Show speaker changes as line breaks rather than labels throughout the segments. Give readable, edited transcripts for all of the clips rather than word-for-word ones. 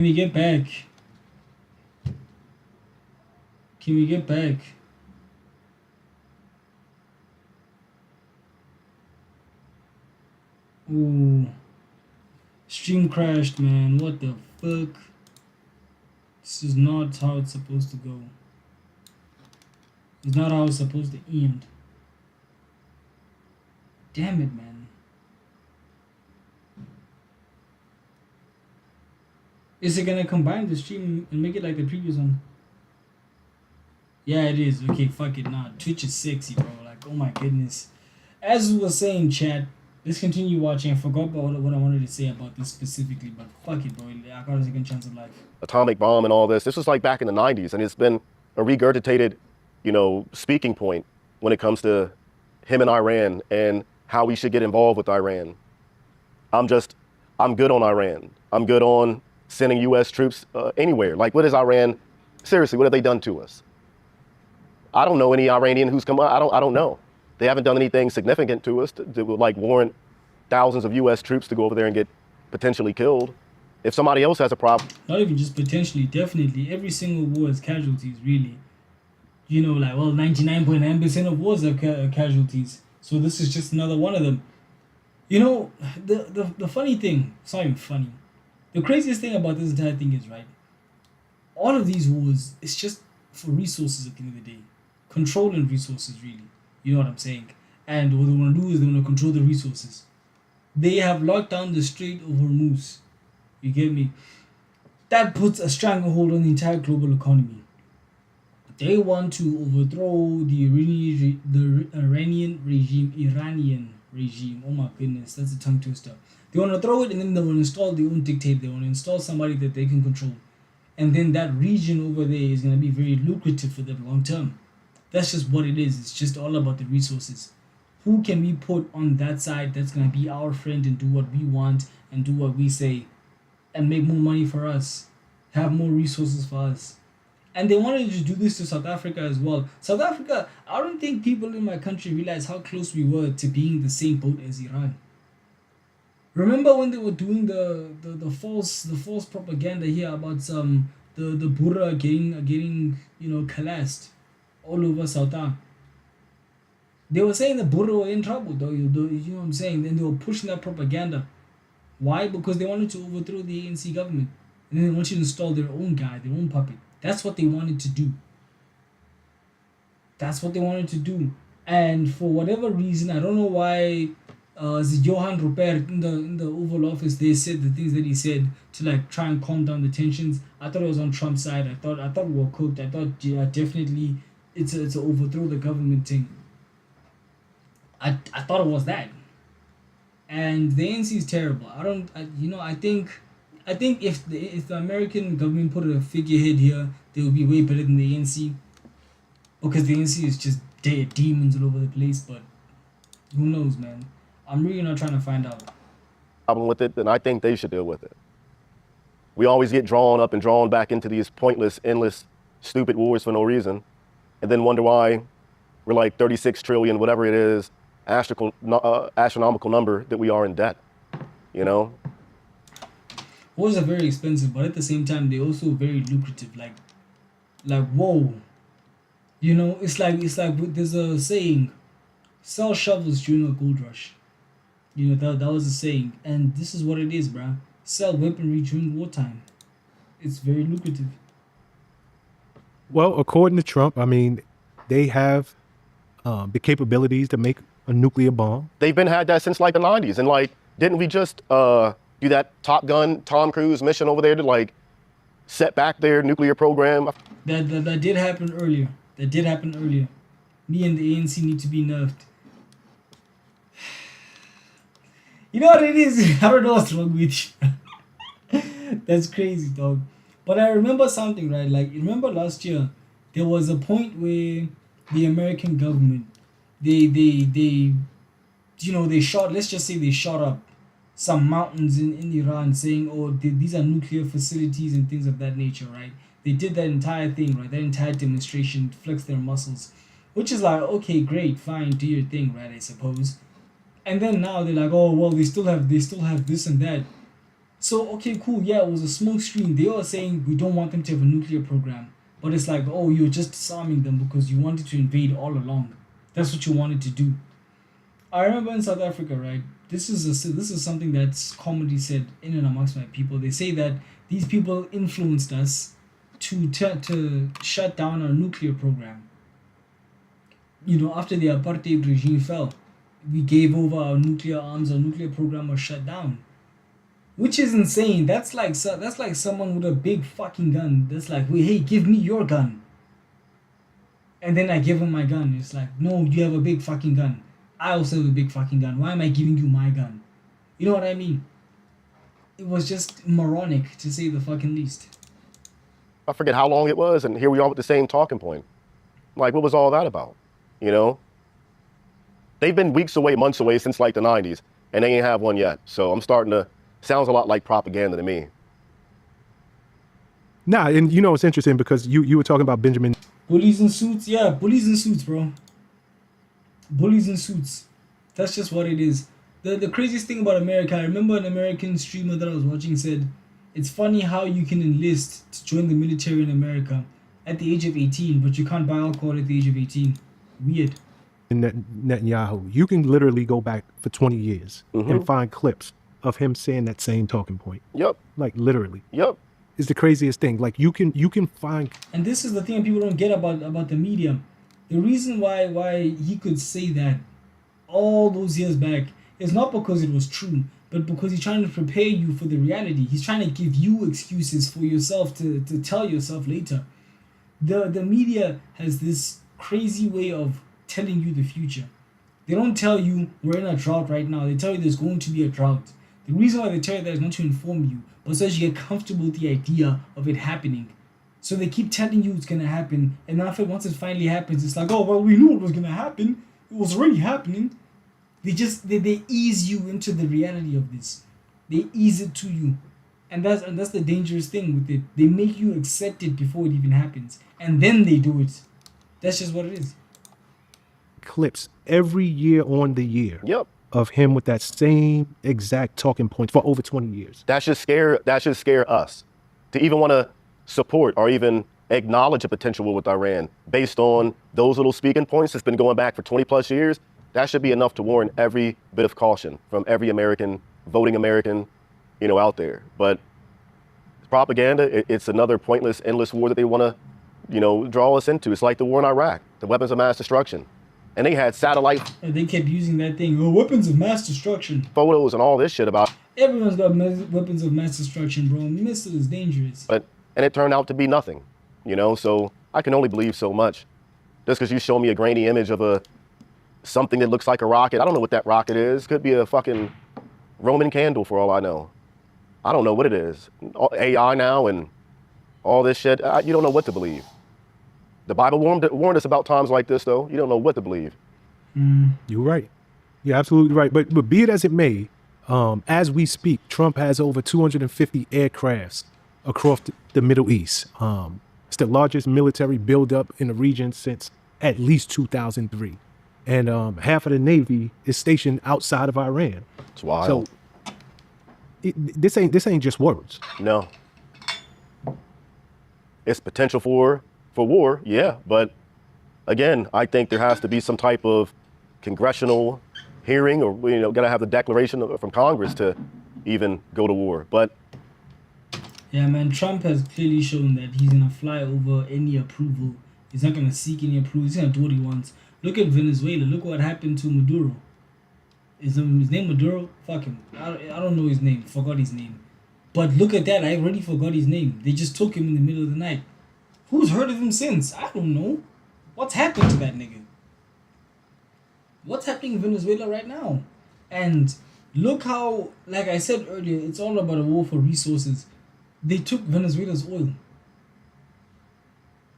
Can we get back? Can we get back? Ooh. Stream crashed, man. What the fuck? This is not how it's supposed to go. It's not how it's supposed to end. Damn it, man. Is it gonna combine the stream and make it like the previous one? Yeah, it is. Okay, fuck it. Nah, Twitch is sexy, bro. Like, oh my goodness. As we were saying, chat, let's continue watching. I forgot about what I wanted to say about this specifically, but fuck it, bro. I got a second chance of life.
Atomic bomb and all this. This was like back in the 90s, and it's been a regurgitated, speaking point when it comes to him and Iran and how we should get involved with Iran. I'm good on Iran. I'm good on sending U.S. troops anywhere. Like, what is Iran? Seriously, what have they done to us? I don't know any Iranian who's come. I don't know. They haven't done anything significant to us to like warrant thousands of U.S. troops to go over there and get potentially killed. If somebody else has a problem,
not even just potentially, definitely every single war has casualties. Really, 99.9% of wars have casualties. So this is just another one of them. The funny thing, it's not even funny. The craziest thing about this entire thing is, right, all of these wars, it's just for resources at the end of the day. Control and resources, really. You know what I'm saying? And what they want to do is they want to control the resources. They have locked down the Strait of Hormuz. You get me? That puts a stranglehold on the entire global economy. They want to overthrow the Iranian regime. Oh my goodness, that's a tongue twister. They want to throw it and then they want to install their own dictator. They want to install somebody that they can control. And then that region over there is going to be very lucrative for them long term. That's just what it is. It's just all about the resources. Who can we put on that side that's going to be our friend and do what we want and do what we say and make more money for us, have more resources for us? And they wanted to do this to South Africa as well. South Africa, I don't think people in my country realize how close we were to being the same boat as Iran. Remember when they were doing the false propaganda here about the Burra getting collapsed all over South Africa? They were saying the Burra were in trouble, though. You know what I'm saying? Then they were pushing that propaganda. Why? Because they wanted to overthrow the ANC government, and then they wanted to install their own guy, their own puppet. That's what they wanted to do. That's what they wanted to do. And for whatever reason, I don't know why. Johan Rupert in the Oval Office, they said the things that he said to like try and calm down the tensions. I thought it was on Trump's side. I thought we were cooked. I thought definitely it's a overthrow the government thing. I thought it was that. And the ANC is terrible. I think if the American government put a figurehead here, they would be way better than the ANC. Because the ANC is just dead demons all over the place. But who knows, man? I'm really not trying to find out.
Problem with it, then I think they should deal with it. We always get drawn up and drawn back into these pointless, endless, stupid wars for no reason, and then wonder why we're like 36 trillion, whatever it is, astronomical number that we are in debt.
Wars are very expensive, but at the same time, they're also very lucrative. Like whoa, it's like there's a saying, sell shovels during a gold rush. That was a saying, and this is what it is, bruh. Sell weaponry during wartime. It's very lucrative.
Well, according to Trump, I mean, they have the capabilities to make a nuclear bomb.
They've had that since like the 90s, and like, didn't we just do that Top Gun Tom Cruise mission over there to like set back their nuclear program?
That did happen earlier. Me and the ANC need to be nerfed. You know what it is? I don't know what's wrong with you. That's crazy, dog. But I remember something, right? Like, remember last year, there was a point where the American government, they shot, let's just say they shot up some mountains in Iran saying, oh, these are nuclear facilities and things of that nature, right? They did that entire thing, right? That entire demonstration, flex their muscles, which is like, okay, great, fine, do your thing, right? I suppose. And then now they're like, oh well, they still have this and that. So okay, cool. Yeah, it was a smoke screen. They were saying we don't want them to have a nuclear program, but it's like, oh, you're just disarming them because you wanted to invade all along. That's what you wanted to do. I remember in South Africa, right? This is something that's commonly said in and amongst my people. They say that these people influenced us to shut down our nuclear program. You know, after the apartheid regime fell, we gave over our nuclear arms. Our nuclear program was shut down, which is insane. That's like someone with a big fucking gun. That's like, wait, hey, give me your gun, and then I give him my gun. It's like, no, you have a big fucking gun. I also have a big fucking gun. Why am I giving you my gun? You know what I mean? It was just moronic, to say the fucking least.
I forget how long it was, and here we are with the same talking point. Like, what was all that about? You know? They've been weeks away, months away since like the 90s, and they ain't have one yet. So I'm starting to, sounds a lot like propaganda to me.
Nah, and you know it's interesting because you were talking about Benjamin.
Bullies in suits? Yeah, bullies in suits, bro. Bullies in suits. That's just what it is. The craziest thing about America, I remember an American streamer that I was watching said, it's funny how you can enlist to join the military in America at the age of 18, but you can't buy alcohol at the age of 18. Weird.
Netanyahu, you can literally go back for 20 years and find clips of him saying that same talking point.
Yep.
Like literally.
Yep.
It's the craziest thing. Like you can find.
And this is the thing people don't get about the media. The reason why he could say that all those years back is not because it was true, but because he's trying to prepare you for the reality. He's trying to give you excuses for yourself to tell yourself later. The media has this crazy way of telling you the future. They don't tell you we're in a drought right now. They tell you there's going to be a drought. The reason why they tell you that is not to inform you, but so that you get comfortable with the idea of it happening. So they keep telling you it's gonna happen, and after once it finally happens, it's like, oh well, we knew it was gonna happen. It was already happening. They ease you into the reality of this. They ease it to you, and that's the dangerous thing with it. They make you accept it before it even happens, and then they do it. That's just what it is.
Clips every year on the year.
Yep.
Of him with that same exact talking point for over 20 years.
That should scare us to even want to support or even acknowledge a potential war with Iran based on those little speaking points that's been going back for 20 plus years. That should be enough to warrant every bit of caution from every American, voting American, out there. But propaganda, it's another pointless, endless war that they want to, draw us into. It's like the war in Iraq, the weapons of mass destruction. And they had satellite.
And they kept using that thing, oh, weapons of mass destruction.
Photos and all this shit about.
Everyone's got weapons of mass destruction, bro. Missile is dangerous.
And it turned out to be nothing, so I can only believe so much. Just because you show me a grainy image of something that looks like a rocket, I don't know what that rocket is. Could be a fucking Roman candle for all I know. I don't know what it is. AI now and all this shit, you don't know what to believe. The Bible warned us about times like this, though. You don't know what to believe.
You're right. You're absolutely right. But be it as it may, as we speak, Trump has over 250 aircrafts across the Middle East. It's the largest military buildup in the region since at least 2003. And half of the Navy is stationed outside of Iran.
It's wild.
So this ain't just words.
No. It's potential for war, yeah. But again, I think there has to be some type of congressional hearing or, got to have the declaration from Congress to even go to war. But
yeah, man, Trump has clearly shown that he's going to fly over any approval. He's not going to seek any approval. He's going to do what he wants. Look at Venezuela. Look what happened to Maduro. Is his name Maduro? Fuck him. I don't know his name. Forgot his name. But look at that. I already forgot his name. They just took him in the middle of the night. Who's heard of him since? I don't know. What's happened to that nigga? What's happening in Venezuela right now? And look how, like I said earlier, it's all about a war for resources. They took Venezuela's oil.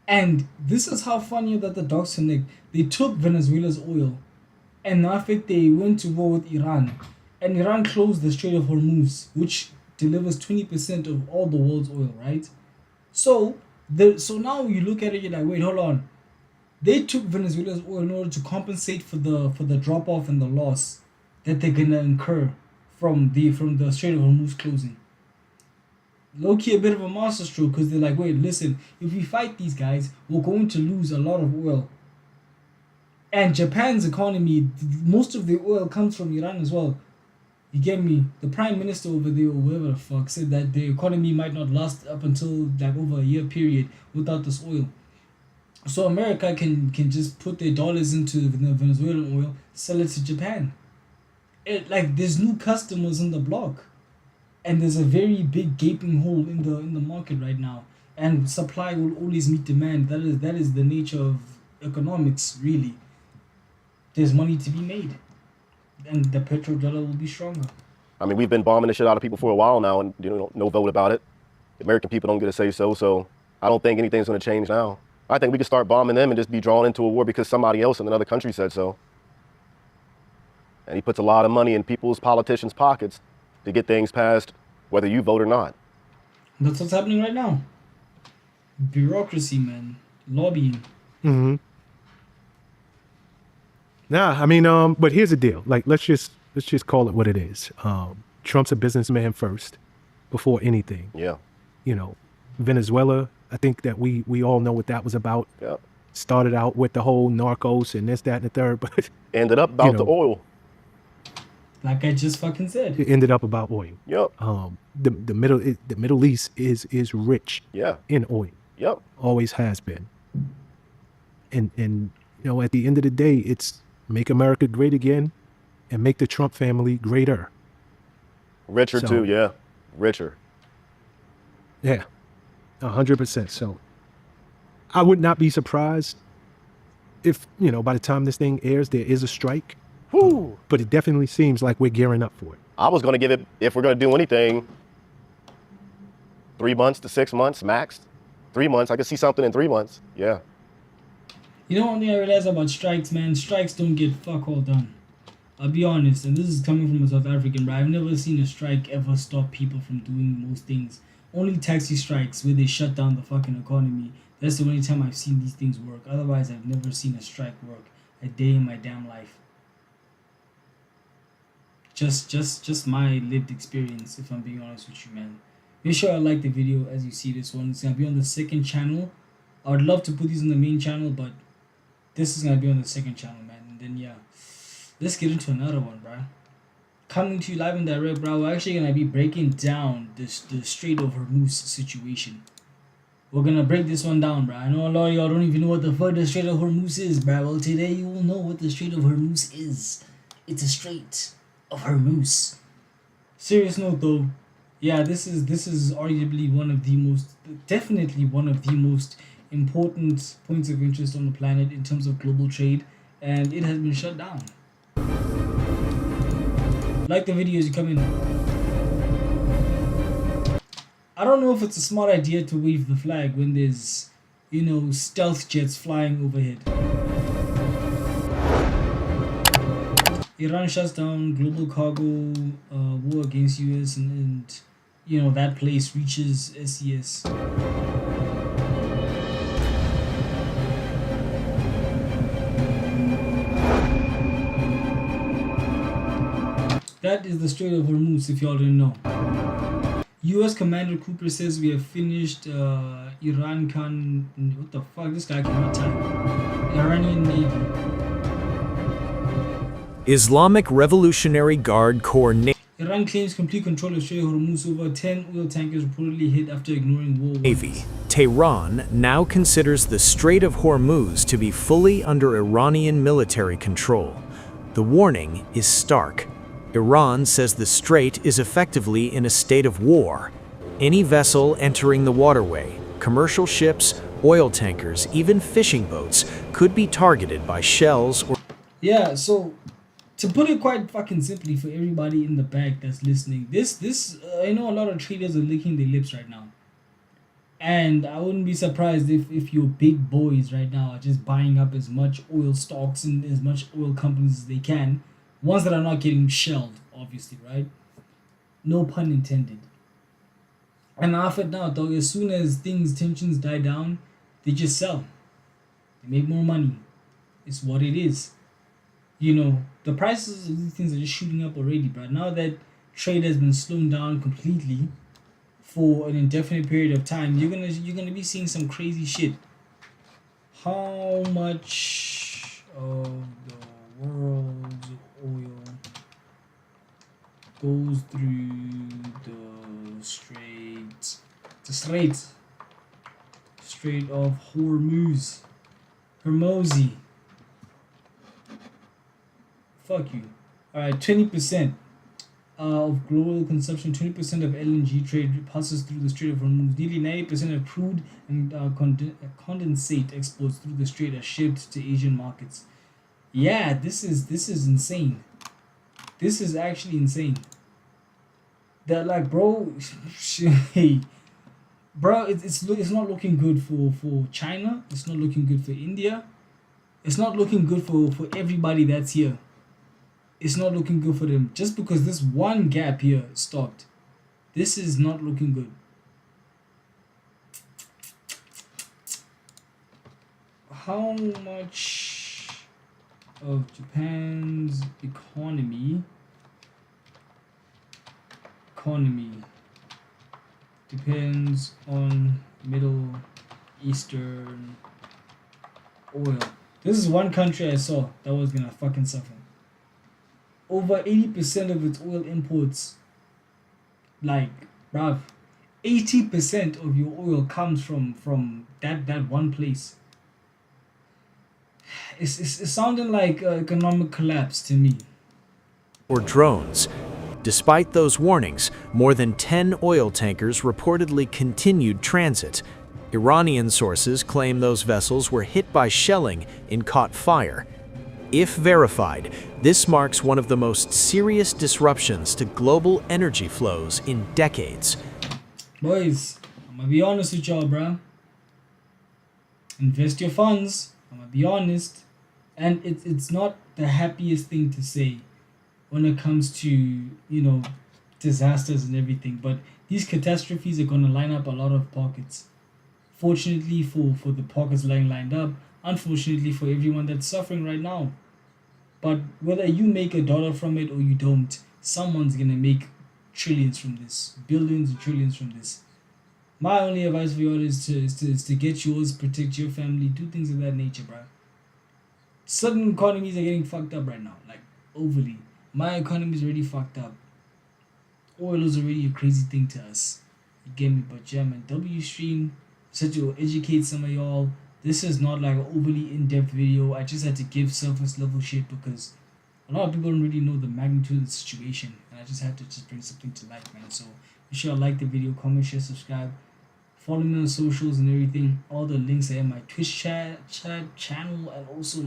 And this is how funny that the dogs connect. They took Venezuela's oil. And now they went to war with Iran. And Iran closed the Strait of Hormuz, which delivers 20% of all the world's oil, right? So now you look at it, you're like, wait, hold on. They took Venezuela's oil in order to compensate for the drop off and the loss that they're gonna incur from the Strait of Hormuz closing. low-key a bit of a master stroke because they're like, wait, listen, if we fight these guys, we're going to lose a lot of oil. And Japan's economy, most of the oil comes from Iran as well. You get me? The prime minister over there, or whoever the fuck, said that the economy might not last up until like over a year period without this oil. So America can just put their dollars into the Venezuelan oil, sell it to Japan. Like there's new customers on the block, and there's a very big gaping hole in the market right now. And supply will always meet demand. That is the nature of economics, really. There's money to be made, and the petrodollar will be stronger.
I mean, we've been bombing the shit out of people for a while now, and no vote about it. The American people don't get a say so I don't think anything's going to change now. I think we can start bombing them and just be drawn into a war because somebody else in another country said so. And he puts a lot of money in people's politicians' pockets to get things passed, whether you vote or not.
That's what's happening right now. Bureaucracy, man. Lobbying.
Mm-hmm. Nah, I mean, but here's the deal. Like, let's just call it what it is. Trump's a businessman first, before anything.
Yeah.
You know, Venezuela, I think that we all know what that was about.
Yeah.
Started out with the whole narcos and this, that, and the third, but
ended up about the oil.
Like I just fucking said.
It ended up about oil.
Yep.
The Middle East is rich.
Yeah.
In oil.
Yep.
Always has been. And at the end of the day, it's make America great again and make the Trump family greater.
Richer too, yeah. Richer.
Yeah. 100%. So I would not be surprised if, by the time this thing airs, there is a strike.
Whew.
But it definitely seems like we're gearing up for it.
I was going to give it, if we're going to do anything, 3 months to 6 months max. 3 months. I could see something in 3 months. Yeah.
You know one thing I realized about strikes, man? Strikes don't get fuck all done. I'll be honest, and this is coming from a South African, bro. I've never seen a strike ever stop people from doing most things. Only taxi strikes where they shut down the fucking economy. That's the only time I've seen these things work. Otherwise, I've never seen a strike work a day in my damn life. Just my lived experience, if I'm being honest with you, man. Make sure I like the video as you see this one. It's gonna be on the second channel. I would love to put these on the main channel, but this is gonna be on the second channel, man. And then yeah, let's get into another one, bro. Coming to you live and direct, bro. We're actually gonna be breaking down the Strait of Hormuz situation. We're gonna break this one down, bro. I know a lot of y'all don't even know what the fuck the Strait of Hormuz is, bro. Well, today you will know what the Strait of Hormuz is. It's a Strait of Hormuz. Serious note though, yeah, this is arguably definitely one of the most important points of interest on the planet in terms of global trade, and it has been shut down. Like the video as you come in. I don't know if it's a smart idea to wave the flag when there's, stealth jets flying overhead. Iran shuts down global cargo war against US and that place reaches SES. That is the Strait of Hormuz, if y'all didn't know. US Commander Cooper says we have finished Iran can... What the fuck? This guy cannot type. Iranian Navy.
Islamic Revolutionary Guard Corps
Iran claims complete control of Strait of Hormuz. Over 10 oil tankers reportedly hit after ignoring war
Navy. Tehran now considers the Strait of Hormuz to be fully under Iranian military control. The warning is stark. Iran says the strait is effectively in a state of war. Any vessel entering the waterway, commercial ships, oil tankers, even fishing boats, could be targeted by shells or...
Yeah, so to put it quite fucking simply for everybody in the back that's listening, this I know a lot of traders are licking their lips right now. And I wouldn't be surprised if your big boys right now are just buying up as much oil stocks and as much oil companies as they can. Ones that are not getting shelled, obviously, right? No pun intended. And after now, dog, as soon as tensions die down, they just sell. They make more money. It's what it is. The prices of these things are just shooting up already, but now that trade has been slowing down completely, for an indefinite period of time, you're gonna be seeing some crazy shit. How much of the world's oil goes through the Strait of Hormuz? Fuck you. Alright, 20% of global consumption, 20% of LNG trade passes through the Strait of Hormuz. Nearly 90% of crude and condensate exports through the strait are shipped to Asian markets. Yeah, this is insane. This is actually insane. That, like, bro, hey, bro, it's not looking good for China. It's not looking good for India. It's not looking good for everybody that's here. It's not looking good for them. Just because this one gap here stopped, this is not looking good. How much of Japan's economy depends on Middle Eastern oil? This is one country I saw that was gonna fucking suffer. Over 80% of its oil imports, like, bruv, 80% of your oil comes from that one place. It's sounding like economic collapse to me.
Or drones. Despite those warnings, more than 10 oil tankers reportedly continued transit. Iranian sources claim those vessels were hit by shelling and caught fire. If verified, this marks one of the most serious disruptions to global energy flows in decades.
Boys, I'm gonna be honest with y'all, bruh. Invest your funds. I'm gonna be honest. And it's not the happiest thing to say when it comes to, disasters and everything. But these catastrophes are gonna line up a lot of pockets. Fortunately for the pockets lined up, unfortunately for everyone that's suffering right now. But whether you make $1 from it or you don't, someone's gonna make trillions from this, billions and trillions from this. My only advice for you all is to get yours, protect your family, do things of that nature, bro. Certain economies are getting fucked up right now, like overly. My economy is already fucked up. Oil is already a crazy thing to us. You get me? But yeah, man, WStream said to educate some of y'all. This is not like an overly in-depth video. I just had to give surface level shit because a lot of people don't really know the magnitude of the situation, and I just had to just bring something to light, man. So be sure to like the video, comment, share, subscribe, follow me on socials and everything. All the links are in my Twitch chat channel, and also